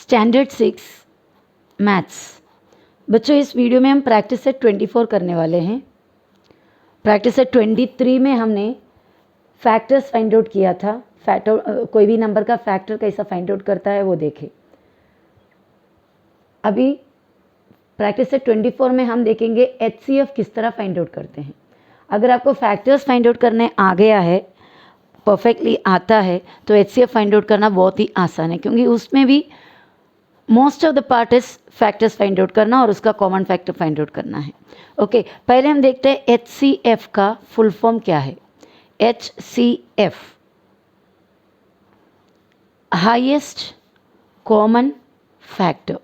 Standard 6 maths. बच्चों इस video में हम प्रैक्टिस सेट 24 करने वाले हैं। प्रैक्टिस सेट 23 में हमने फैक्टर्स फाइंड आउट किया था। कोई भी नंबर का फैक्टर कैसा फाइंड आउट करता है वो देखें। अभी प्रैक्टिस सेट 24 में हम देखेंगे HCF किस तरह फाइंड आउट करते हैं। अगर आपको फैक्टर्स फाइंड आउट करने आ गया है, परफेक्टली आता है, तो HCF फाइंड आउट करना बहुत ही आसान है, क्योंकि उसमें भी most of the part is factors find out करना और उसका कॉमन फैक्टर फाइंड आउट करना है। ओके, पहले हम देखते हैं HCF का फुल फॉर्म क्या है। HCF highest common factor.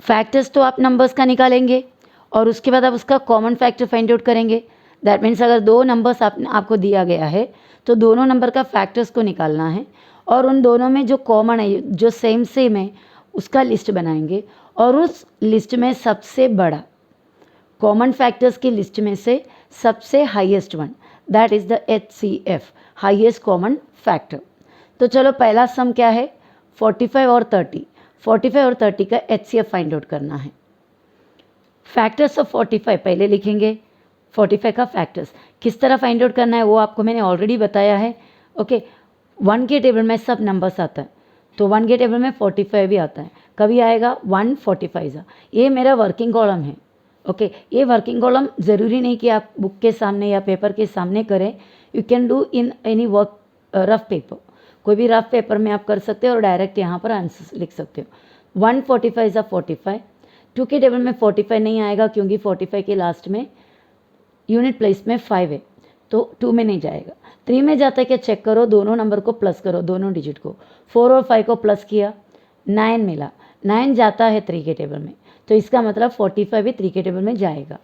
Factors तो आप नंबर्स का निकालेंगे और उसके बाद आप उसका कॉमन फैक्टर फाइंड आउट करेंगे। दैट मीन्स अगर दो नंबर्स आपको दिया गया है तो दोनों नंबर का फैक्टर्स को निकालना है और उन दोनों में जो कॉमन है, जो सेम है, उसका लिस्ट बनाएंगे और उस लिस्ट में सबसे बड़ा कॉमन फैक्टर्स की लिस्ट में से सबसे highest one, that is the HCF, highest common factor. तो चलो पहला सम क्या है, 45 और 30। 45 और 30 का HCF फाइंड आउट करना है। फैक्टर्स ऑफ 45 पहले लिखेंगे। 45 का फैक्टर्स किस तरह फाइंड आउट करना है वो आपको मैंने ऑलरेडी बताया है। ओके, 1 के टेबल में सब नंबर्स आता है, तो 1 के टेबल में 45 भी आता है। कभी आएगा 145 ये मेरा वर्किंग कॉलम है। ओके, ये वर्किंग कॉलम ज़रूरी नहीं कि आप बुक के सामने या पेपर के सामने करें। You can do in any work rough paper, कोई भी रफ पेपर में आप कर सकते हो और डायरेक्ट यहाँ पर आंसर लिख सकते हो। 145 45। 2 के टेबल में 45 नहीं आएगा क्योंकि 45 के लास्ट में यूनिट प्लेस में 5 है, तो 2 में नहीं जाएगा। 3 में जाता है क्या, चेक करो, दोनों नंबर को प्लस करो, दोनों डिजिट को। 4 और 5 को प्लस किया, 9 मिला। 9 जाता है 3 के टेबल में, तो इसका मतलब 45 भी 3 के टेबल में जाएगा।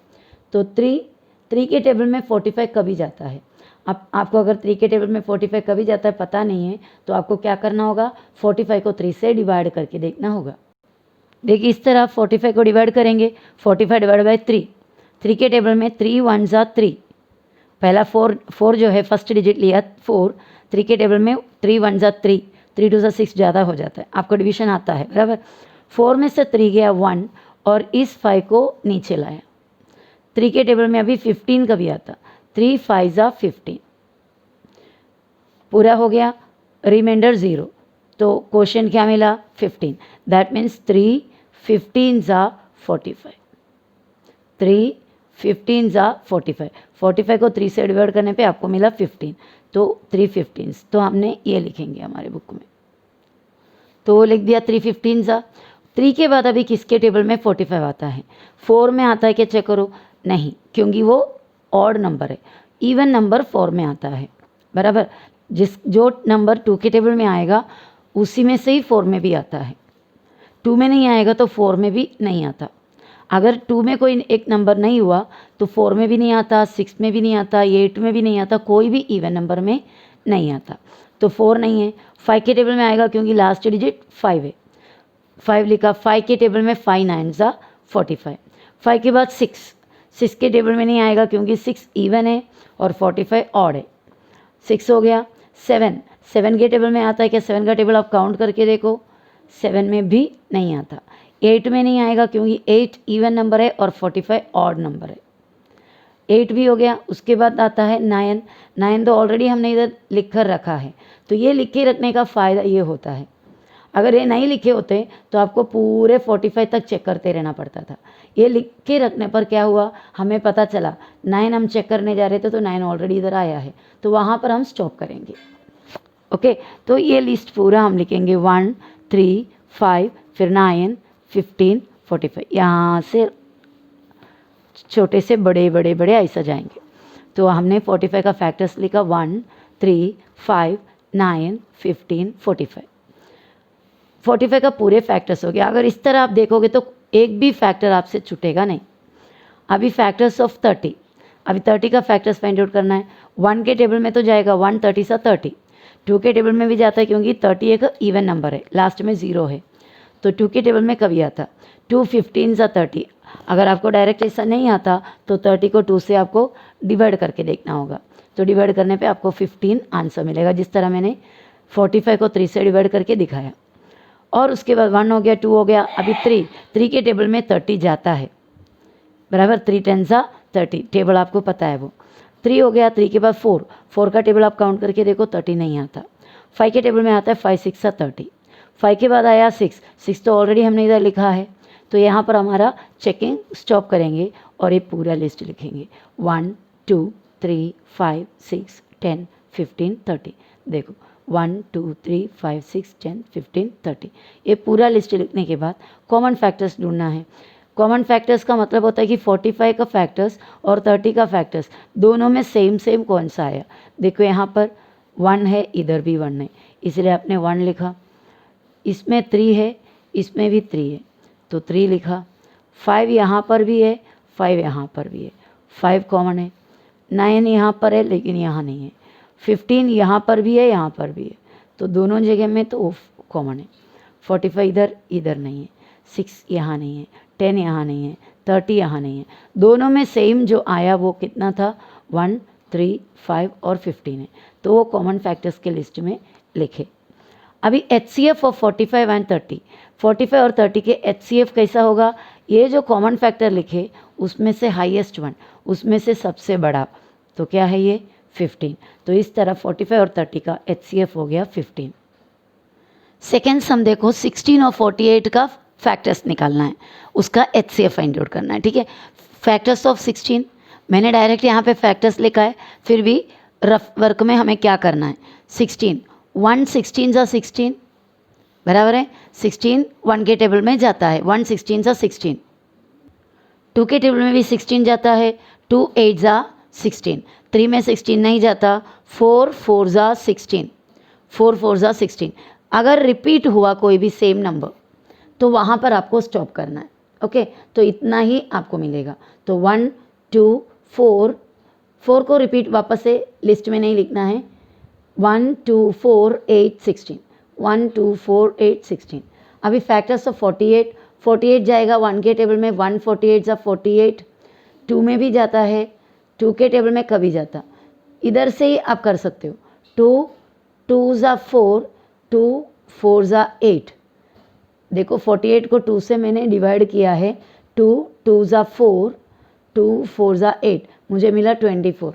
तो 3 के टेबल में 45 कभी जाता है। अब आपको अगर 3 के टेबल में 45 कभी जाता है पता नहीं है, तो आपको क्या करना होगा, 45 को 3 से डिवाइड करके देखना होगा। देखिए इस तरह 45 को डिवाइड करेंगे, 45 डिवाइड बाई 3। 3 के टेबल में 3 1 जा 3, पहला 4 जो है फर्स्ट डिजिट लिया 4। 3 के टेबल में 3 1 जा 3, 3 2 जा 6 ज़्यादा हो जाता है, आपको डिवीजन आता है बराबर। 4 में से 3 गया 1 और इस 5 को नीचे लाया। 3 के टेबल में अभी 15 का भी आता, 3 5 जा 15, पूरा हो गया, रिमाइंडर 0, तो क्वेश्चन क्या मिला 15। दैट मीन्स 3 15 जा 45, 3 15 जा 45। 45 को 3 से डिवाइड करने पे आपको मिला 15, तो 3 15, तो हमने ये लिखेंगे हमारे बुक में, तो वो लिख दिया 3 15 जा। 3 के बाद अभी किसके टेबल में 45 आता है, 4 में आता है क्या, चेक करो, नहीं, क्योंकि वो ऑड नंबर है। इवन नंबर 4 में आता है बराबर। जो नंबर 2 के टेबल में आएगा उसी में से ही 4 में भी आता है। 2 में नहीं आएगा तो 4 में भी नहीं आता। अगर 2 में कोई एक नंबर नहीं हुआ तो 4 में भी नहीं आता, 6 में भी नहीं आता, 8 में भी नहीं आता, कोई भी इवन नंबर में नहीं आता। तो 4 नहीं है। 5 के टेबल में आएगा क्योंकि लास्ट डिजिट 5 है, 5 लिखा। 5 के टेबल में 5 9 जा 45। 5 के बाद 6 के टेबल में नहीं आएगा क्योंकि 6 इवन है और 45 ऑड है, 6 हो गया। 7 के टेबल में आता है क्या, 7 का टेबल आप काउंट करके देखो, 7 में भी नहीं आता। 8 में नहीं आएगा क्योंकि 8 इवन नंबर है और 45 ऑड नंबर है, 8 भी हो गया। उसके बाद आता है 9 तो ऑलरेडी हमने इधर लिख कर रखा है, तो ये लिख के रखने का फ़ायदा ये होता है, अगर ये नहीं लिखे होते तो आपको पूरे 45 तक चेक करते रहना पड़ता था। ये लिख के रखने पर क्या हुआ, हमें पता चला 9 हम चेक करने जा रहे थे तो 9 ऑलरेडी इधर आया है, तो वहाँ पर हम स्टॉप करेंगे। ओके, तो ये लिस्ट पूरा हम लिखेंगे 1 3 5 फिर 9 15 45, यहाँ से छोटे से बड़े बड़े बड़े ऐसा जाएंगे। तो हमने 45 का फैक्टर्स लिखा 1 3 5 9 15 45। 45 का पूरे फैक्टर्स हो गया। अगर इस तरह आप देखोगे तो एक भी फैक्टर आपसे छूटेगा नहीं। अभी फैक्टर्स ऑफ 30, अभी 30 का फैक्टर्स फाइंड आउट करना है। 1 के टेबल में तो जाएगा 1 30 सा 30, 2 के टेबल में भी जाता है क्योंकि 30 एक इवन नंबर है, लास्ट में 0 है, तो 2 के टेबल में कभी आता 2 15 सा 30। अगर आपको डायरेक्ट ऐसा नहीं आता तो 30 को 2 से आपको डिवाइड करके देखना होगा, तो डिवाइड करने पे आपको 15 आंसर मिलेगा, जिस तरह मैंने 45 को 3 से डिवाइड करके दिखाया। और उसके बाद 1 हो गया, 2 हो गया, अभी 3 के टेबल में 30 जाता है, बराबर। 3 10 सा 30, टेबल आपको पता है वो। 3 हो गया, 3 के बाद 4 का टेबल आप काउंट करके देखो 30 नहीं आता। 5 के टेबल में आता है 5 6 सा 30। 5 के बाद आया 6 तो ऑलरेडी हमने इधर लिखा है, तो यहाँ पर हमारा चेकिंग स्टॉप करेंगे और ये पूरा लिस्ट लिखेंगे 1 2 3 5 6 10 15 30। देखो 1 2 3 5 6 10 15 30, ये पूरा लिस्ट लिखने के बाद कॉमन फैक्टर्स ढूंढना है। कॉमन फैक्टर्स का मतलब होता है कि 45 का फैक्टर्स और 30 का फैक्टर्स दोनों में सेम कौन सा आया। देखो यहाँ पर 1 है, इधर भी 1 है, इसलिए आपने 1 लिखा। इसमें 3 है, इसमें भी 3 है, तो 3 लिखा। 5 यहाँ पर भी है, 5 यहाँ पर भी है, 5 कॉमन है। 9 यहाँ पर है लेकिन यहाँ नहीं है। 15 यहाँ पर भी है, यहाँ पर भी है, तो दोनों जगह में तो कॉमन है। 45 इधर नहीं है, 6 यहाँ नहीं है, 10 यहाँ नहीं है, 30 यहाँ नहीं है। दोनों में सेम जो आया वो कितना था, 1 3 5 और 15 है, तो वो कॉमन फैक्टर्स के लिस्ट में लिखे। अभी HCF ऑफ 45 एंड 30, 45 और 30 के HCF कैसा होगा, ये जो कॉमन फैक्टर लिखे उसमें से हाईएस्ट वन, उसमें से सबसे बड़ा, तो क्या है ये 15। तो इस तरह 45 और 30 का HCF हो गया 15। सेकेंड सम देखो, 16 और 48 का फैक्टर्स निकालना है, उसका HCF फाइंड आउट करना है। ठीक है, फैक्टर्स ऑफ 16 मैंने डायरेक्ट यहाँ पे फैक्टर्स लिखा है, फिर भी रफ वर्क में हमें क्या करना है। 16 1 16 सा 16, बराबर है। 16 1 के टेबल में जाता है, 1 16 सा 16। 2 के टेबल में भी 16 जाता है, 2 8 सा 16। 3 में 16 नहीं जाता, 4 4 सा 16, 4 4 सा 16। अगर रिपीट हुआ कोई भी सेम नंबर तो वहाँ पर आपको स्टॉप करना है। ओके, तो इतना ही आपको मिलेगा। तो 1 2 4, 4 को रिपीट वापस से लिस्ट में नहीं लिखना है। 1 2 4 8 16, 1 2 4 8 16। अभी फैक्टर्स ऑफ 48, 48 जाएगा 1 के टेबल में, 1 48 सा 48। 2 में भी जाता है, 2 के टेबल में कभी जाता, इधर से ही आप कर सकते हो। 2 2 सा 4, 2 4 सा 8। देखो 48 को 2 से मैंने डिवाइड किया है, 2 2 सा 4, 2 4 सा 8, मुझे मिला 24।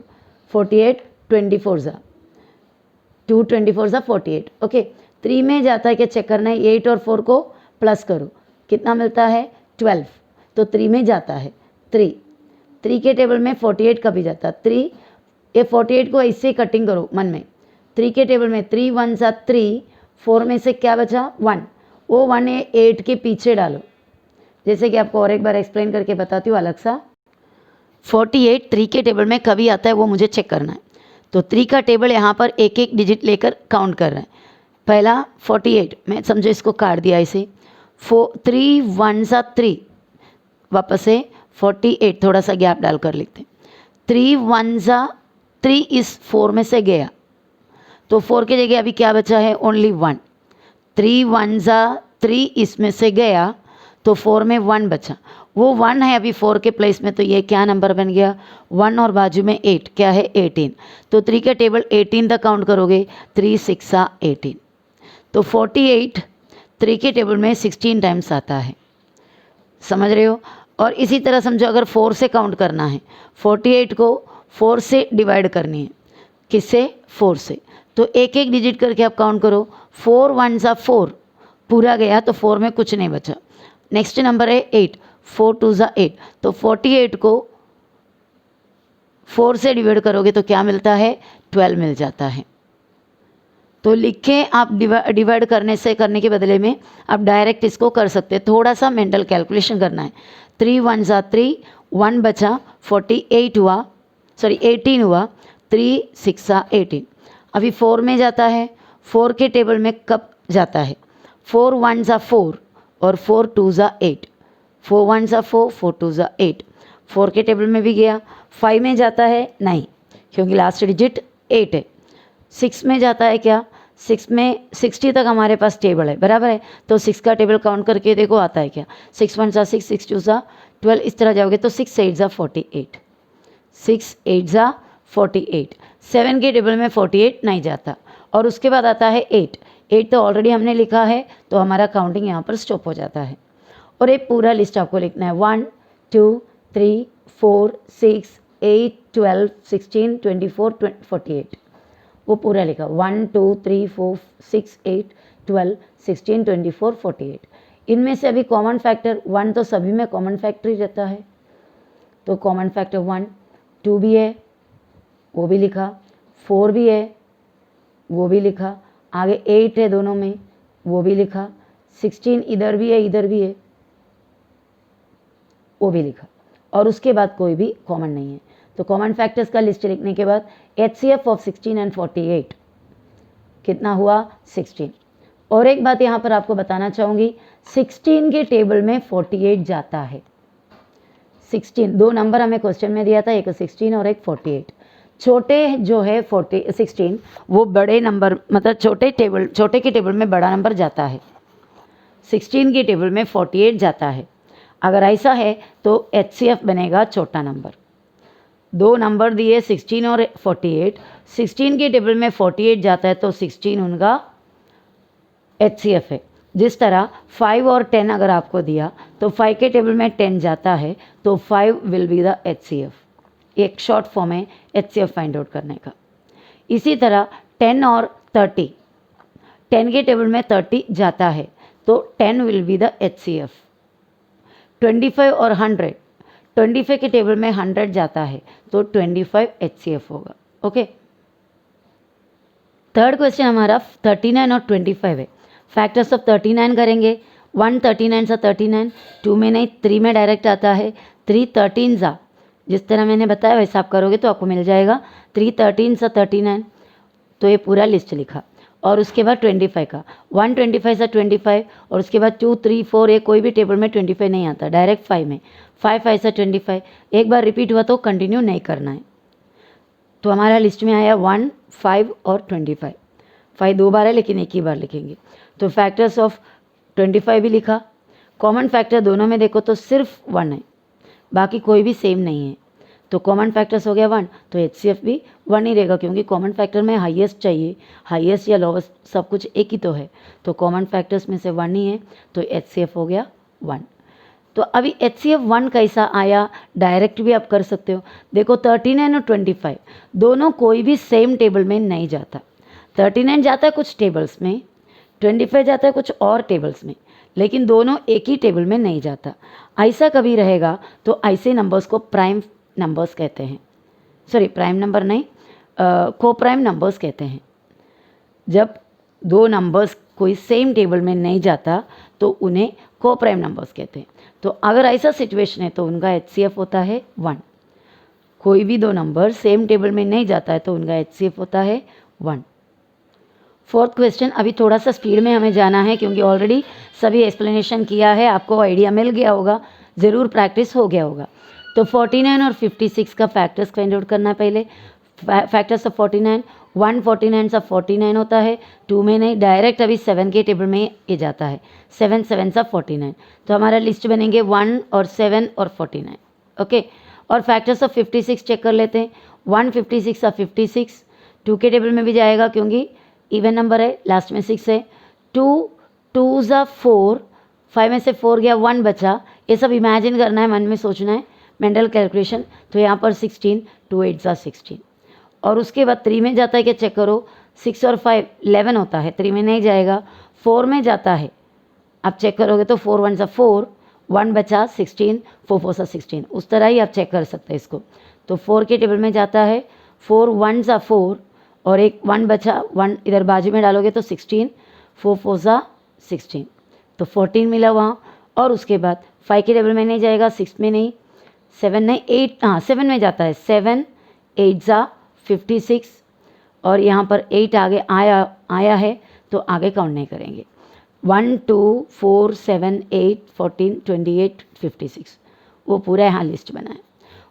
48 24 सा 2 24 सा 48। ओके, 3 में जाता है, क्या चेक करना है, 8 और 4 को प्लस करो, कितना मिलता है 12, तो 3 में जाता है। 3 के टेबल में 48 कभी जाता, 3, ये 48 को ऐसे कटिंग करो मन में। 3 के टेबल में 3 1 सा 3, 4 में से क्या बचा 1, वो 1 8 के पीछे डालो, जैसे कि आपको और एक बार एक्सप्लेन करके बताती हूँ अलग सा। 48 3 के टेबल में कभी आता है वो मुझे चेक करना है। तो 3 का टेबल यहाँ पर एक एक डिजिट लेकर काउंट कर रहा है। पहला 48, मैं समझो इसको काट दिया इसे, 3 1 सा 3, वापस से 48 थोड़ा सा गैप डालकर लिखते हैं। 3 1 सा 3 इस 4 में से गया, तो 4 की जगह अभी क्या बचा है, ओनली 1। 3 1 सा 3 इसमें से गया, तो 4 में 1 बचा, वो 1 है अभी 4 के प्लेस में, तो ये क्या नंबर बन गया 1 और बाजू में 8, क्या है 18। तो 3 का टेबल 18 तक काउंट करोगे, 3 6 सा 18। तो 48 3 के टेबल में 16 टाइम्स आता है, समझ रहे हो। और इसी तरह समझो अगर 4 से काउंट करना है, 48 को 4 से डिवाइड करनी है, किससे 4 से, तो एक एक डिजिट करके आप काउंट करो। 4 1 सा 4 पूरा गया, तो 4 में कुछ नहीं बचा। नेक्स्ट नंबर है 8, 4 2 सा 8, तो 48 को 4 से डिवाइड करोगे तो क्या मिलता है 12 मिल जाता है। तो लिखें आप, डिवाइड करने के बदले में आप डायरेक्ट इसको कर सकते हैं, थोड़ा सा मेंटल कैलकुलेशन करना है। 3 1 सा 3, 1 बचा, 48 हुआ, सॉरी 18 हुआ, 3 6 सा 18। अभी 4 में जाता है, 4 के टेबल में कब जाता है, 4 1 सा 4 और 4 2 सा 8, 4 1 सा 4, 4 2 सा 8, 4 के टेबल में भी गया। 5 में जाता है नहीं, क्योंकि लास्ट डिजिट 8 है। 6 में जाता है क्या, 6 में 60 तक हमारे पास टेबल है, बराबर है, तो 6 का टेबल काउंट करके देखो आता है क्या, 6 1 सा 6, 6 2 सा 12, इस तरह जाओगे तो 6 8 सा 48, 6 8 सा 48। 7 के टेबल में 48 नहीं जाता, और उसके बाद आता है 8, 8 तो ऑलरेडी हमने लिखा है, तो हमारा काउंटिंग यहाँ पर स्टॉप हो जाता है। और ये पूरा लिस्ट आपको लिखना है 1 2 3 4 6 8 12 16 24 48, वो पूरा लिखा 1 2 3 4 6 8 12 16 24 48। इनमें से अभी कॉमन फैक्टर 1 तो सभी में कॉमन फैक्टर ही रहता है, तो कॉमन फैक्टर 1 2 भी है, वो भी लिखा, 4 भी है, वो भी लिखा, आगे 8 है दोनों में, वो भी लिखा, 16 इधर भी है इधर भी है, वो भी लिखा, और उसके बाद कोई भी कॉमन नहीं है। तो कॉमन फैक्टर्स का लिस्ट लिखने के बाद HCF ऑफ 16 एंड 48 कितना हुआ 16। और एक बात यहाँ पर आपको बताना चाहूँगी, 16 के टेबल में 48 जाता है। 16 दो नंबर हमें क्वेश्चन में दिया था, एक 16 और एक 48। छोटे जो है 16 वो बड़े नंबर मतलब छोटे के टेबल में बड़ा नंबर जाता है, 16 के टेबल में 48 जाता है। अगर ऐसा है तो HCF बनेगा छोटा नंबर। दो नंबर दिए 16 और 48, 16 के टेबल में 48 जाता है तो 16 उनका HCF है। जिस तरह 5 और 10 अगर आपको दिया तो 5 के टेबल में 10 जाता है तो 5 विल बी द HCF। एक शॉर्ट फॉर्म है HCF फाइंड आउट करने का। इसी तरह 10 और 30, 10 के टेबल में 30 जाता है तो 10 विल बी द HCF। 25 और 100, 25 के टेबल में 100 जाता है तो 25 HCF होगा। ओके, थर्ड क्वेश्चन हमारा 39 और 25 है। फैक्टर्स ऑफ 39 करेंगे, 1 39 सा 39, 2 में नहीं 3 में डायरेक्ट आता है, 3 13 सा, जिस तरह मैंने बताया वैसा आप करोगे तो आपको मिल जाएगा 3 13 सा 39। तो ये पूरा लिस्ट लिखा, और उसके बाद 25 का 1 25 सा 25, और उसके बाद 2 3 4, ये कोई भी टेबल में 25 नहीं आता, डायरेक्ट 5 में 5 5 सा 25। एक बार रिपीट हुआ तो कंटिन्यू नहीं करना है। तो हमारा लिस्ट में आया 1 5 और 25। 5 दो बार है लेकिन एक ही बार लिखेंगे। तो फैक्टर्स ऑफ 25 भी लिखा। कॉमन फैक्टर दोनों में देखो तो सिर्फ 1 है, बाकी कोई भी सेम नहीं है, तो कॉमन फैक्टर्स हो गया 1, तो HCF भी 1 ही रहेगा, क्योंकि कॉमन फैक्टर में हाईएस्ट चाहिए, हाईएस्ट या लोवेस्ट सब कुछ एक ही तो है, तो कॉमन फैक्टर्स में से 1 ही है, तो HCF हो गया 1। तो अभी HCF 1 कैसा आया, डायरेक्ट भी आप कर सकते हो। देखो 39 और 25 दोनों कोई भी सेम टेबल में नहीं जाता। 39 जाता है कुछ टेबल्स में, 25 जाता है कुछ और टेबल्स में, लेकिन दोनों एक ही टेबल में नहीं जाता। ऐसा कभी रहेगा तो ऐसे नंबर्स को प्राइम नंबर्स कहते हैं, सॉरी प्राइम नंबर नहीं, को प्राइम नंबर्स कहते हैं। जब दो नंबर्स कोई सेम टेबल में नहीं जाता तो उन्हें को प्राइम नंबर्स कहते हैं। तो अगर ऐसा सिचुएशन है तो उनका HCF होता है 1। कोई भी दो नंबर सेम टेबल में नहीं जाता है तो उनका HCF होता है 1। फोर्थ क्वेश्चन, अभी थोड़ा सा स्पीड में हमें जाना है क्योंकि ऑलरेडी सभी एक्सप्लेनेशन किया है, आपको आइडिया मिल गया होगा, ज़रूर प्रैक्टिस हो गया होगा। तो 49 और 56 का फैक्टर्स फाइंड आउट करना है पहले। फैक्टर्स ऑफ 49, 1 49 सा 49 होता है, 2 में नहीं, डायरेक्ट अभी 7 के टेबल में ये जाता है, 7 7 सा 49। तो हमारा लिस्ट बनेंगे 1 और 7 और 49। ओके, और फैक्टर्स ऑफ 56 चेक कर लेते हैं। 1 56 सा 56, 2 के टेबल में भी जाएगा क्योंकि इवन नंबर है, लास्ट में 6 है। 2 2 ज़ा 4, 5 में से 4 गया, 1 बचा। ये सब इमेजिन करना है, मन में सोचना है, मेंटल कैलकुलेशन। तो यहाँ पर 16, 2 8 ज़ा 16। और उसके बाद 3 में जाता है क्या चेक करो, 6 और 5 11 होता है, 3 में नहीं जाएगा। 4 में जाता है, आप चेक करोगे तो 4 1 ज़ा 4, 1 बचा 16, 4 4 ज़ा 16। उस तरह ही आप चेक कर सकते हैं इसको। तो 4 के टेबल में जाता है, 4 1 ज़ा 4, और एक 1 बचा, 1 इधर बाजू में डालोगे तो 16, 4 4 ज़ा 16, तो 14 मिला वहाँ। और उसके बाद 5 के टेबल में नहीं जाएगा, 6 में नहीं, 7 नहीं, 8, हाँ 7 में जाता है, 7 8 ज़ा 56, और यहाँ पर 8 आगे आया है तो आगे काउंट नहीं करेंगे। 1 2 4 7 8 14 28 56, वो पूरा यहाँ लिस्ट बना है।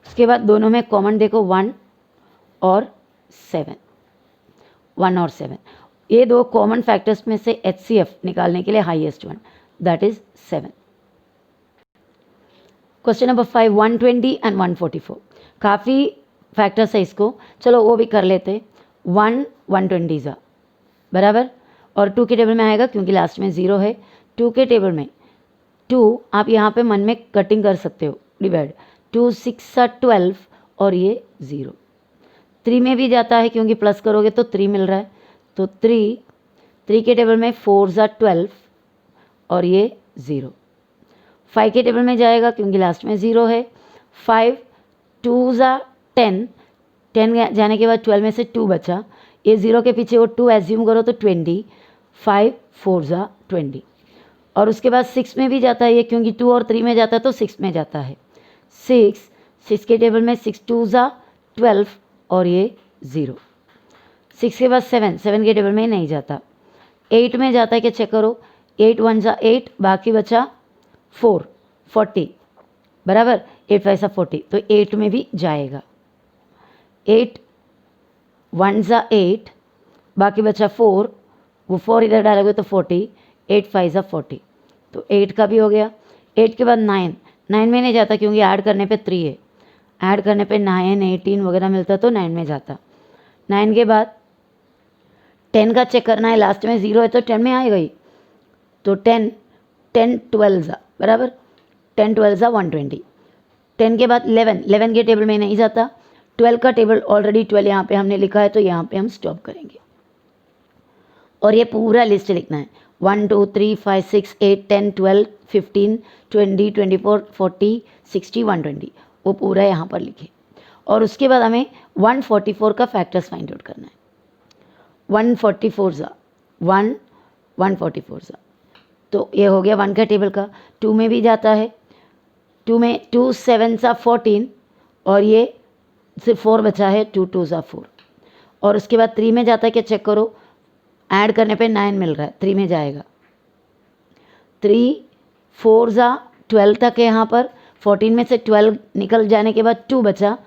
उसके बाद दोनों में कॉमन देखो 1 और 7, 1 और 7, ये दो कॉमन फैक्टर्स में से HCF निकालने के लिए highest one, that is 7। Question number 5, 120 and 144, काफ़ी फैक्टर्स है इसको, चलो वो भी कर लेते। 1 120 ज़ा बराबर और 2 के टेबल में आएगा क्योंकि लास्ट में 0 है। 2 के टेबल में 2 आप यहाँ पे मन में कटिंग कर सकते हो, डिवाइड 2 6 12 और ये 0। 3 में भी जाता है क्योंकि प्लस करोगे तो 3 मिल रहा है, तो 3 के टेबल में 4 12 और ये 0। 5 के टेबल में जाएगा क्योंकि लास्ट में 0 है। 5 2 10, 10 जाने के बाद 12 में से 2 बचा, ये 0 के पीछे वो 2 एज्यूम करो तो 20, 5 4 20। और उसके बाद 6 में भी जाता है ये, क्योंकि 2 और 3 में जाता है तो 6 में जाता है। 6 के टेबल में 6 2 12 और ये 0। 6 के बाद 7 के टेबल में नहीं जाता। 8 में जाता है कि चेक करो, 8 1 8, बाकी बचा 4 40 बराबर, 8 5 40, तो 8 में भी जाएगा। 8 1 8, बाकी बचा 4, वो 4 इधर डालोगे तो 40, 8 5 40, तो 8 का भी हो गया। 8 के बाद 9 में नहीं जाता क्योंकि ऐड करने पे 3 है, ऐड करने पे 9 18 वगैरह मिलता तो 9 में जाता। 9 के बाद 10 का चेक करना है, लास्ट में 0 है तो 10 में आएगा ही, तो 10 12 बराबर, 10 12 120। 10 के बाद 11 के टेबल में नहीं जाता। 12 का टेबल ऑलरेडी 12 यहाँ पे हमने लिखा है तो यहाँ पे हम स्टॉप करेंगे और ये पूरा लिस्ट लिखना है। 1 2 3 5 6 8 10 12 15 20 24 40 60 120, वो पूरा यहाँ पर लिखे। और उसके बाद हमें 144 का फैक्टर्स फाइंड आउट करना है। 144 तो ये हो गया 1 का टेबल का। 2 में भी जाता है, 2 में 2 7 14 और ये सिर्फ 4 बचा है, 2 2 4। और उसके बाद 3 में जाता है कि चेक करो, ऐड करने पे 9 मिल रहा है, 3 में जाएगा। 3 4 12 तक है यहाँ पर, 14 में से 12 निकल जाने के बाद 2 बचा,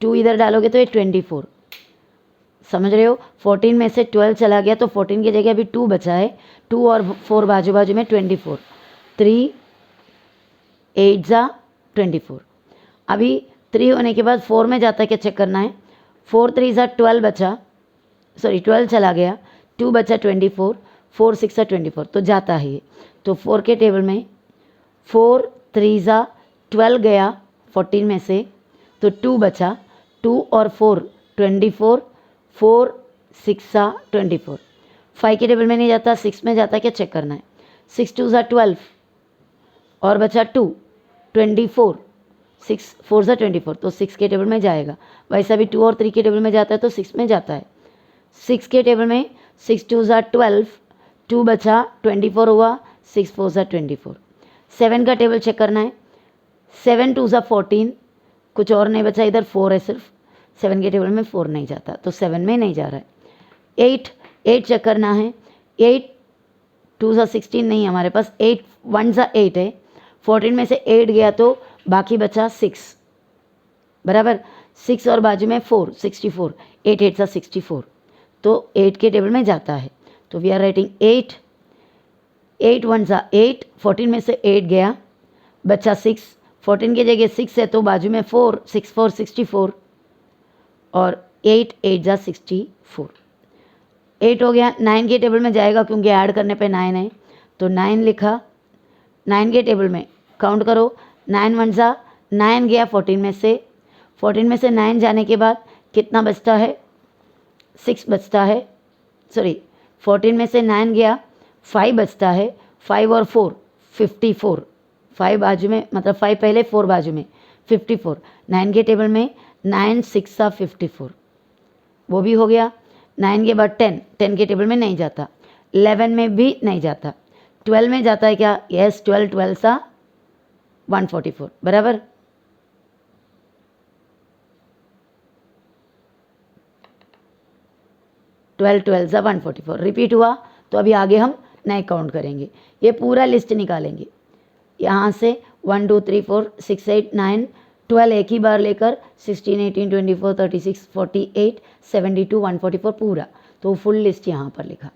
2 इधर डालोगे तो ये 24, समझ रहे हो। 14 में से 12 चला गया तो 14 की जगह अभी 2 बचा है, 2 और 4 बाजू बाजू में 24, 3 8 24। अभी 3 होने के बाद 4 में जाता है क्या चेक करना है। 4 3 12 बचा, सॉरी 12 चला गया, 2 बचा 24, 4 6 24, तो जाता है ये। तो 4 के टेबल में 4 3 12 गया 14 में से, तो 2 बचा, 2 और 4 24, 4 6 24। 5 के टेबल में नहीं जाता, 6 में जाता है क्या चेक करना है। 6 2 12 और बचा 2 24, 6 4 24, तो 6 के टेबल में जाएगा। वैसा भी 2 और 3 के टेबल में जाता है तो 6 में जाता है। 6 के टेबल में 6 2 12, 2 बचा 24 हुआ, 6 4 24। 7 का टेबल चेक करना है। 7 2 14, कुछ और नहीं बचा, इधर 4 है सिर्फ, 7 के टेबल में 4 नहीं जाता तो 7 में नहीं जा रहा है। 8 चेक करना है। 8 2 16 नहीं हमारे पास, 8 1 8 है, 14 में से 8 गया तो बाकी बचा 6 बराबर, 6 और बाजू में 4 64, 8 8 64, तो 8 के टेबल में जाता है। तो वी आर राइटिंग 8 8 1 8, 14 में से 8 गया, बचा 6, 14 की जगह 6 है तो बाजू में 4 6 4 64 और 8 8 64, 8 हो गया। 9 के टेबल में जाएगा क्योंकि ऐड करने पे 9 है, तो 9 लिखा। 9 के टेबल में काउंट करो, 9 1 9 गया 14 में से, 14 में से 9 जाने के बाद कितना बचता है, 6 बचता है, सॉरी 14 में से 9 गया, 5 बचता है, 5 और 4 54, 5 बाजू में मतलब 5 पहले 4 बाजू में 54। 9 के टेबल में 9 6 54, वो भी हो गया। 9 के बाद 10 के टेबल में नहीं जाता, 11 में भी नहीं जाता, 12 में जाता है क्या, यस 12 144 बराबर। ट्वेल्व 144 रिपीट हुआ। तो अभी आगे हम नए काउंट करेंगे, ये पूरा लिस्ट निकालेंगे यहाँ से 1 2 3 4 6 8 9 12 एक ही बार लेकर 16 18 24 36 48 72 144 पूरा, तो फुल लिस्ट यहाँ पर लिखा।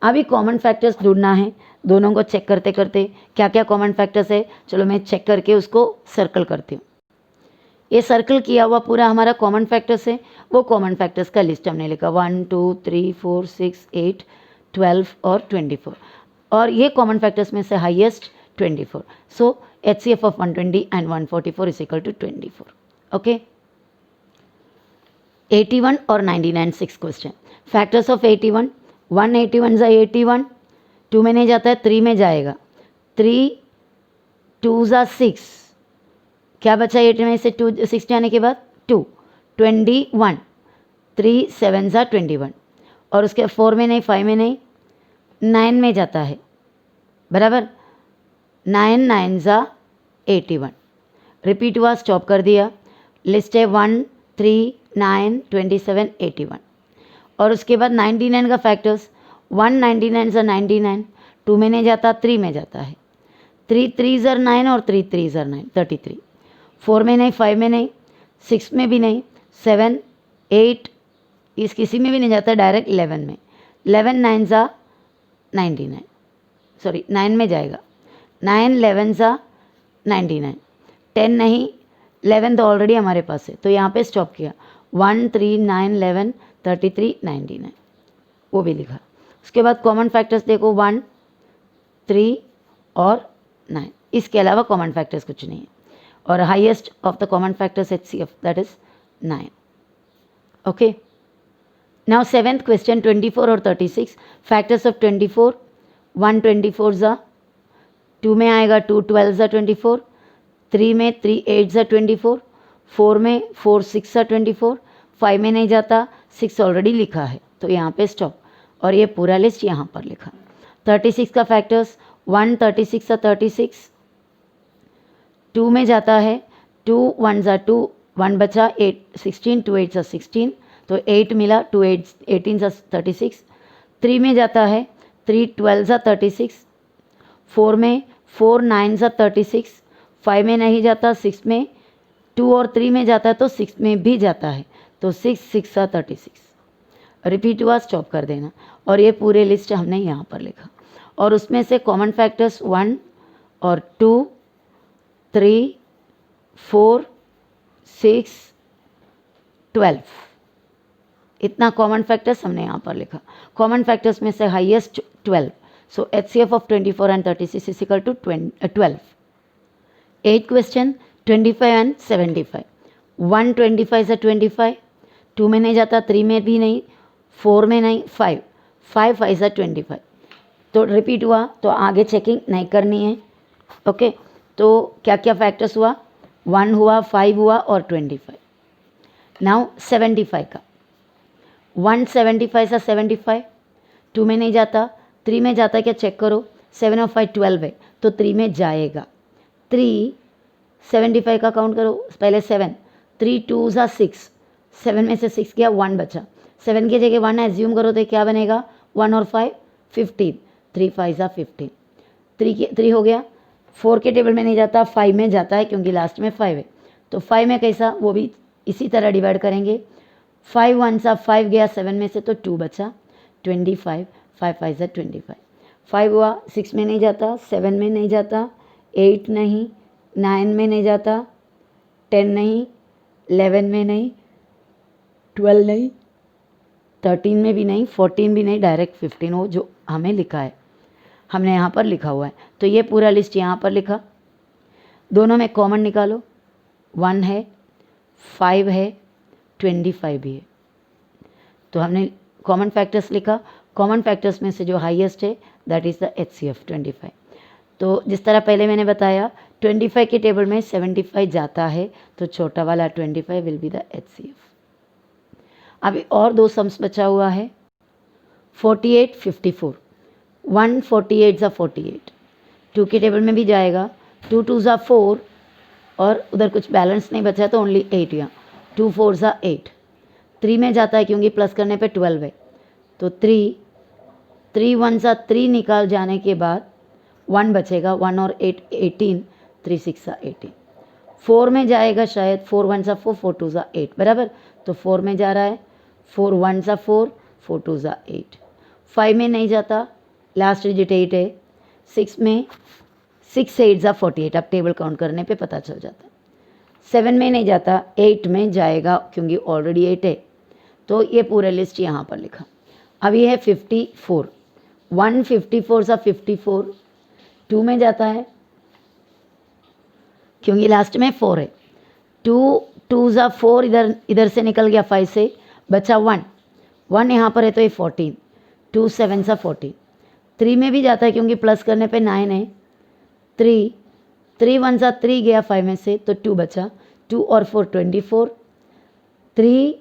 अभी कॉमन फैक्टर्स ढूंढना है, दोनों को चेक करते करते क्या क्या कॉमन फैक्टर्स है, चलो मैं चेक करके उसको सर्कल करती हूँ। ये सर्कल किया हुआ पूरा हमारा कॉमन फैक्टर्स है, वो कॉमन फैक्टर्स का लिस्ट हमने लिखा 1 2 3 4 6 8 12 और 24, और ये कॉमन फैक्टर्स में से highest 24. So HCF of 120 and 144 is equal to 24. Okay. 81 और 99 6 क्वेश्चन. Factors of 81. 181 ज़ा 81, 2 में नहीं जाता है, 3 में जाएगा. 3 2 ज़ा 6, क्या बचा 8 में से 2 6 जाने के बाद 2, 21. 3 7 ज़ा 21, और उसके 4 में नहीं, 5 में नहीं, 9 में जाता है. बराबर. 9 9 ज़ा 81. रिपीट हुआ, स्टॉप कर दिया. लिस्ट है 1 3 9 27 81, और उसके बाद 99 का फैक्टर्स. 1 99 ज़ा 99, 2 में नहीं जाता, 3 में जाता है. 3 3 ज़ा 9 और 3 3 ज़ा 9 33. 4 में नहीं, 5 में नहीं, 6 में भी नहीं, 7 8, इस किसी में भी नहीं जाता, डायरेक्ट 11 में. 11 9 ज़ा 99, सॉरी 9 में जाएगा. 9 11 ज़ा 99, 10 नहीं, 11 तो ऑलरेडी हमारे पास है, तो यहाँ पे स्टॉप किया. 1 3 9 11 33 99, वो भी लिखा. उसके बाद कॉमन फैक्टर्स देखो, 1 3 और 9, इसके अलावा कॉमन फैक्टर्स कुछ नहीं है. और highest of the common factors HCF, that is 9. Okay. Now 7th question. 24 और 36. Factors of 24. 1 24 ज़ा, 2 में आएगा 2 12 ज़ा 24, 3 में 3 8 ज़ा 24, 4 में 4 6 ज़ा 24, 5 में नहीं जाता, 6 ऑलरेडी लिखा है, तो यहाँ पे स्टॉप. और ये पूरा लिस्ट यहाँ पर लिखा. 36 का फैक्टर्स. 1 36 ज़ा 36, 2 में जाता है, 2 1 ज़ा 2, 1 बचा, 8 16, 2 8 ज़ा 16, तो 8 मिला, 2 8 18 ज़ा 36. 3 में जाता है, 3 12 ज़ा 36, 4 में 4 9 ज़ा 36, 5 में नहीं जाता, 6 में, 2 और 3 में जाता है, तो 6 में भी जाता है, तो 6 6 ज़ा 36. रिपीट हुआ, स्टॉप कर देना. और ये पूरे लिस्ट हमने यहाँ पर लिखा. और उसमें से कॉमन फैक्टर्स 1 और 2 3 4 6 12, इतना कॉमन फैक्टर्स हमने यहाँ पर लिखा. कॉमन फैक्टर्स में से highest 12. So HCF of 24 and 36 is equal to 12. 8th question. 25 and 75. 1 25 ज़ा 25, 2 में नहीं जाता, 3 में भी नहीं, 4 में नहीं, 5 5 5 ज़ा 25. तो रिपीट हुआ, तो आगे चेकिंग नहीं करनी है. ओके. तो क्या क्या फैक्टर्स हुआ? 1 हुआ, 5 हुआ और 25. नाउ 75 का. 1 75 सा 75, 2 में नहीं जाता, 3 में जाता है क्या, चेक करो. 7 और 5 12 है, तो 3 में जाएगा. 3 75 का काउंट करो, पहले 7, 3 2 ज़ा 6, 7 में से 6 गया, 1 बचा. 7 की जगह 1 एज्यूम करो तो क्या बनेगा, 1 और 5 15, 3 5 ज़ा 15. 3 हो गया. 4 के टेबल में नहीं जाता, 5 में जाता है क्योंकि लास्ट में 5 है, तो 5 में कैसा, वो भी इसी तरह डिवाइड करेंगे. 5 1 सा 5 गया 7 में से, तो 2 बचा. 25 5 5 ज़ा 25. 5 हुआ, 6 में नहीं जाता, 7 में नहीं जाता, 8 नहीं, 9 में नहीं जाता, 10 नहीं, 11 में नहीं, 12 नहीं, 13 में भी नहीं, 14 भी नहीं, डायरेक्ट 15 हो जो हमें लिखा है, हमने यहाँ पर लिखा हुआ है. तो ये पूरा लिस्ट यहाँ पर लिखा. दोनों में कॉमन निकालो. 1 है, 5 है, 25 भी है. तो हमने कॉमन फैक्टर्स लिखा. कॉमन फैक्टर्स में से जो हाईएस्ट है दैट इज़ द HCF 25. तो जिस तरह पहले मैंने बताया 25 के टेबल में 75 जाता है, तो छोटा वाला 25 विल बी द HCF. अभी और 2 सम्स बचा हुआ है. 48 54. 1 48 ज़ा 48, 2 के टेबल में भी जाएगा. 2 2 ज़ा 4, और उधर कुछ बैलेंस नहीं बचा तो ओनली 8 यहाँ. 2 4 ज़ा 8. 3 में जाता है क्योंकि प्लस करने पे 12 है, तो 3 3 1 ज़ा 3 निकाल जाने के बाद 1 बचेगा. 1 और 8 18, 3 6 ज़ा 18. 4 में जाएगा शायद, 4 1 ज़ा 4, 4 2 ज़ा 8, बराबर. तो 4 में जा रहा है. 4 1 ज़ा 4, 4 2 ज़ा 8. 5 में नहीं जाता, लास्ट डिजिट 8 है. 6 में 6 8 ज़ा 48, अब टेबल काउंट करने पे पता चल जाता है. 7 में नहीं जाता, 8 में जाएगा क्योंकि ऑलरेडी 8 है. तो ये पूरा लिस्ट यहाँ पर लिखा. अब ये है 54. 154 सा 54, 2 में जाता है क्योंकि लास्ट में 4 है, 2 ज़ा 4 इधर से निकल गया 5 से, बचा 1 यहाँ पर है तो ये 14, 2 7 सा 14, 3 में भी जाता है क्योंकि प्लस करने पे 9 है, 3 1 सा 3 गया 5 में से तो 2 बचा, 2 और 4 24, 3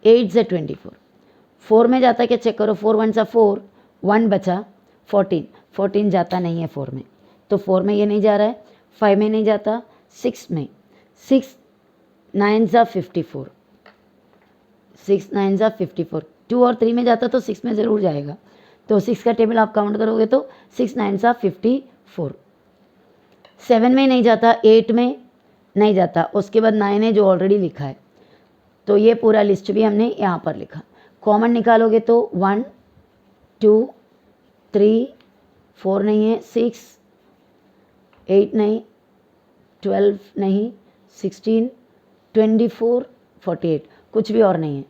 8 से 24, 4 में जाता है क्या चेक करो, 4 1 सा 4, 1 बचा 14 जाता नहीं है 4 में, तो 4 में ये नहीं जा रहा है, 5 में नहीं जाता, 6 में, 6 9 सा 54, 6 9 सा 54, 2 और 3 में जाता तो 6 में ज़रूर जाएगा, तो 6 का टेबल आप काउंट करोगे तो 6 9 सा 54, 7 में नहीं जाता, 8 में नहीं जाता, उसके बाद 9 है जो ऑलरेडी लिखा है, तो ये पूरा लिस्ट भी हमने यहाँ पर लिखा। कॉमन निकालोगे तो 1 2 3 4 नहीं है, 6 8 नहीं, 12 नहीं, 16 24 48, कुछ भी और नहीं है,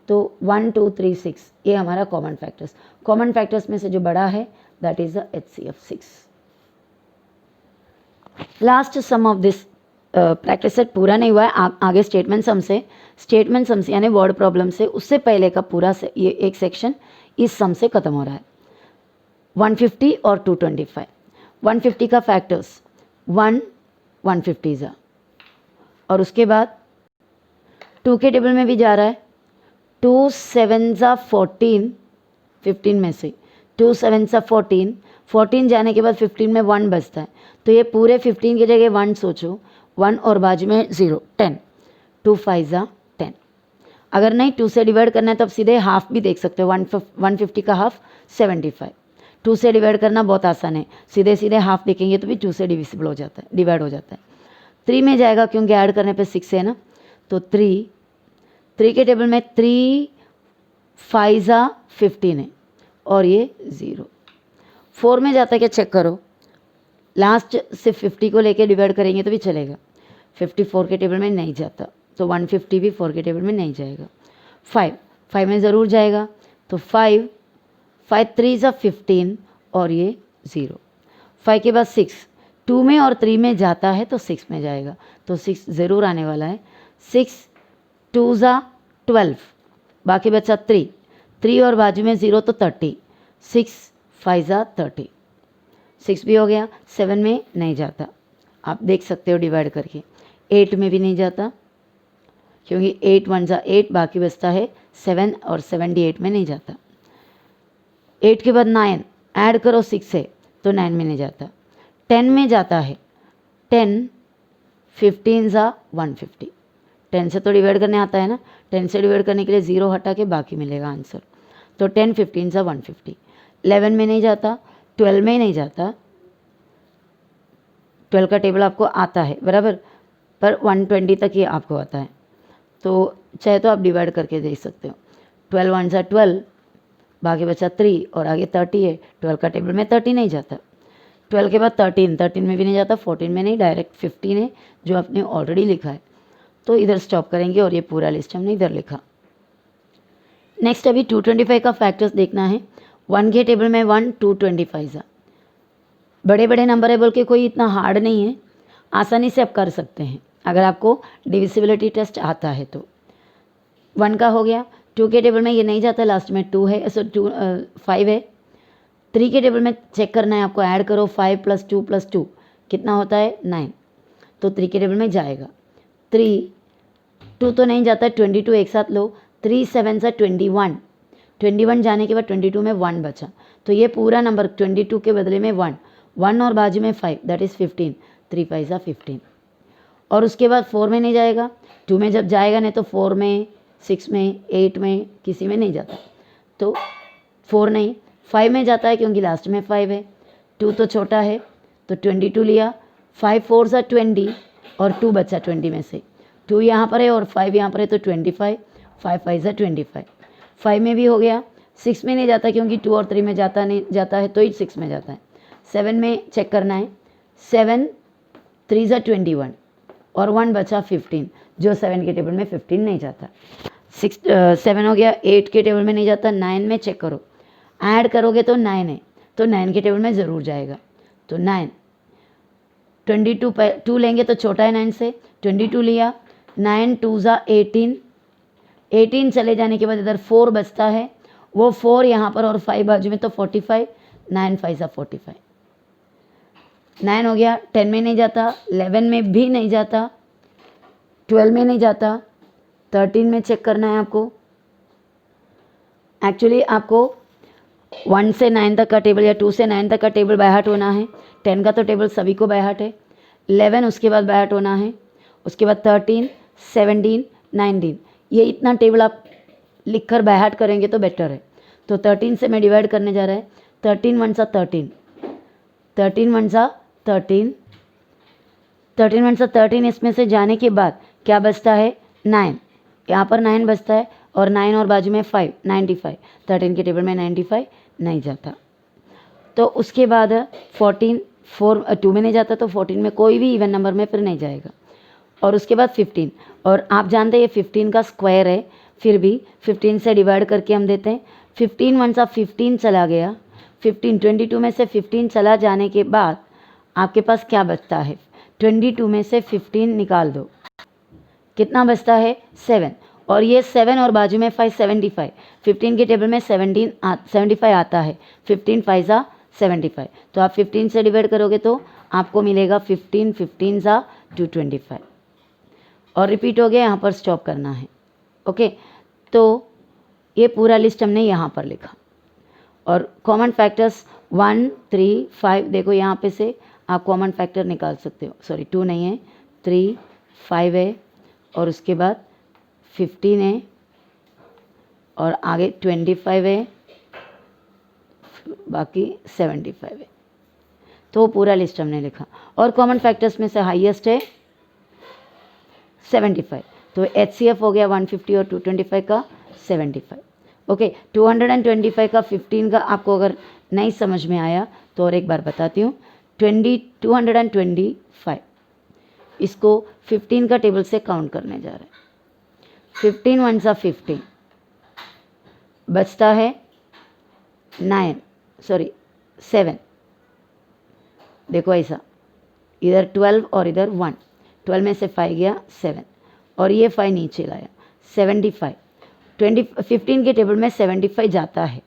तो 1 2 3 6 ये हमारा कॉमन फैक्टर्स में से जो बड़ा है that is the HCF 6। Last sum of this practice set पूरा नहीं हुआ है, आगे स्टेटमेंट सम्स यानी वर्ड प्रॉब्लम से, उससे पहले का पूरा ये एक सेक्शन इस सम से खत्म हो रहा है। 150 और 225, 150 का फैक्टर्स 1 150 ज़ा, और उसके बाद 2 के टेबल में भी जा रहा है, 2 7 ज़ा 14, 15 में से 2 7 ज़ा 14, 14 जाने के बाद 15 में 1 बचता है, तो ये पूरे 15 की जगह 1 सोचो, 1 और बाजू में 0, 10, 2 5 ज़ा 10। अगर नहीं 2 से डिवाइड करना है तो आप सीधे हाफ भी देख सकते हो, 150 का हाफ 75, 2 से डिवाइड करना बहुत आसान है, सीधे हाफ देखेंगे तो भी 2 से डिविजिबल हो जाता है, डिवाइड हो जाता है। 3 में जाएगा क्योंकि ऐड करने पे 6 है ना, तो 3 के टेबल में 3 5 ज़ा 15 है और ये 0। 4 में जाता है क्या चेक करो, लास्ट से 50 को लेके डिवाइड करेंगे तो भी चलेगा, 54 के टेबल में नहीं जाता, तो 150 भी 4 के टेबल में नहीं जाएगा। 5 में ज़रूर जाएगा, तो 5 3 ज़ा 15 और ये 0। 5 के बाद 6, 2 में और 3 में जाता है तो 6 में जाएगा, तो 6 ज़रूर आने वाला है। 6 2 ज़ा 12, बाकी बचा 3 और बाजू में 0 तो 30, 6 5 ज़ा 30, 6 भी हो गया। 7 में नहीं जाता, आप देख सकते हो डिवाइड करके, 8 में भी नहीं जाता क्योंकि 8 1 ज़ा 8, बाकी बचता है 7 और 78 में नहीं जाता। 8 के बाद 9 ऐड करो 6 से तो 9 में नहीं जाता। 10 में जाता है, 10 15 ज़ा 150, 10 से तो डिवाइड करने आता है ना, 10 से डिवाइड करने के लिए 0 हटा के बाकी मिलेगा आंसर, तो 10 15 ज़ा 150। 11 में नहीं जाता, 12 में नहीं जाता, 12 का टेबल आपको आता है बराबर, पर 120 तक ही आपको आता है, तो चाहे तो आप डिवाइड करके देख सकते हो। 12 1 ज़ा 12, बाकी बचा 3 और आगे 30 है, 12 का टेबल में 30 नहीं जाता। 12 के बाद 13 में भी नहीं जाता, 14 में नहीं, डायरेक्ट 15 है जो आपने ऑलरेडी लिखा है, तो इधर स्टॉप करेंगे और ये पूरा लिस्ट हमने इधर लिखा। नेक्स्ट अभी 225 का फैक्टर्स देखना है। 1 के टेबल में 1 225 ज़ा, बड़े नंबर है बोल के कोई इतना हार्ड नहीं है, आसानी से आप कर सकते हैं अगर आपको डिविजिबिलिटी टेस्ट आता है तो। 1 का हो गया। 2 के टेबल में ये नहीं जाता, लास्ट में 2 है, सो 5 है। 3 के टेबल में चेक करना है आपको, ऐड करो 5 + 2 + 2 कितना होता है 9, तो 3 के टेबल में जाएगा। 3 2 तो नहीं जाता, 22 एक साथ लो, 3 7 सा 21, 21 जाने के बाद 22 में 1 बचा, तो ये पूरा नंबर 22 के बदले में 1 और बाजू में 5 दैट इज़ 15, 3 5 सा 15। और उसके बाद 4 में नहीं जाएगा, 2 में जब जाएगा नहीं तो 4 में 6 में 8 में किसी में नहीं जाता, तो 4 नहीं, 5 में जाता है क्योंकि लास्ट में 5 है। 2 तो छोटा है तो 22 लिया, 5 4 सा 20 और 2 बचा 20 में से, 2 यहाँ पर है और 5 यहाँ पर है तो 25, 5 5 सा 25। 5 में भी हो गया। 6 में नहीं जाता क्योंकि 2 और 3 में जाता है तो ही 6 में जाता है। 7 में चेक करना है, 7 3 सा 21 और 1 बचा 15, जो 7 के टेबल में 15 नहीं जाता। 7 हो गया। 8 के टेबल में नहीं जाता। 9 में चेक करो, ऐड करोगे तो 9 है, तो 9 के टेबल में ज़रूर जाएगा। तो 9, 22 2 लेंगे तो छोटा है 9 से, 22 लिया, 9 2 ज़ा 18, 18 चले जाने के बाद इधर 4 बचता है, वो 4 यहाँ पर और 5 बाजू में, तो 45, 9 5 ज़ा 45, 9 हो गया। 10 में नहीं जाता, 11 में भी नहीं जाता, 12 में नहीं जाता, 13 में चेक करना है आपको। एक्चुअली आपको 1 से 9 तक का टेबल या 2 से 9 तक का टेबल बाय हार्ट होना है। 10 का तो टेबल सभी को बाय हार्ट है, 11 उसके बाद बाय हार्ट होना है, उसके बाद 13, 17, 19, ये इतना टेबल आप लिख कर बाय हार्ट करेंगे तो बेटर है। तो 13 से मैं डिवाइड करने जा रहा है, 13 1 सा 13, 13 1 सा 13, 13 1 सा 13, इसमें से जाने के बाद क्या बचता है 9, यहाँ पर 9 बचता है और 9 और बाजू में 5, 95, 13 के टेबल में 95 नहीं जाता। तो उसके बाद 14, 4 2 में नहीं जाता, तो 14 में कोई भी इवन नंबर में फिर नहीं जाएगा। और उसके बाद 15, और आप जानते हैं ये 15 का स्क्वायर है, फिर भी 15 से डिवाइड करके हम देते हैं। 15 1 सा 15 चला गया, 15 22 में से 15 चला जाने के बाद आपके पास क्या बचता है, 22 में से 15 निकाल दो, कितना बचता है 7, और ये 7 और बाजू में 5, 75, 15 के टेबल में 75 आता है, 15 5 ज़ा 75, तो आप 15 से डिवाइड करोगे तो आपको मिलेगा 15, 15 ज़ा 225, और रिपीट हो गया, यहाँ पर स्टॉप करना है। ओके, तो ये पूरा लिस्ट हमने यहाँ पर लिखा। और कॉमन फैक्टर्स 1 3 5, देखो यहाँ पे से आप कॉमन फैक्टर निकाल सकते हो, सॉरी 2 नहीं है, 3 5 है, और उसके बाद 15 है, और आगे 25 है, बाकी 75 है। तो पूरा लिस्ट हमने लिखा, और कॉमन फैक्टर्स में से हाईएस्ट है 75, तो HCF हो गया 150 और 225 का 75। ओके, 225 का 15 का आपको अगर नहीं समझ में आया तो और एक बार बताती हूँ। 225 इसको 15 का टेबल से काउंट करने जा रहे हैं। 15 1 सा 15, बचता है 7, देखो ऐसा, इधर 12 और इधर 1, 12 में से 5 गया 7, और ये 5 नीचे लाया 75, 15 के टेबल में 75 जाता है।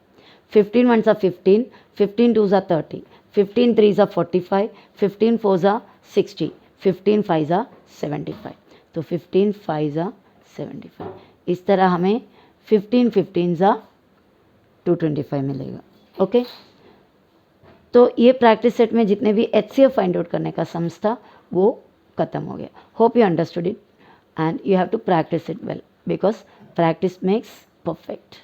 15 1 सा 15, 15 2 सा 30, 15 3 सा 45, 15 4 सा 60, 15 5 सा 75, तो 15 5 सा 75, इस तरह हमें 15 15 सा 225 मिलेगा। ओके, तो ये प्रैक्टिस सेट में जितने भी HCF फाइंड आउट करने का सम्स था वो ख़त्म हो गया। Hope you understood it, and you have to practice it well, because practice makes perfect.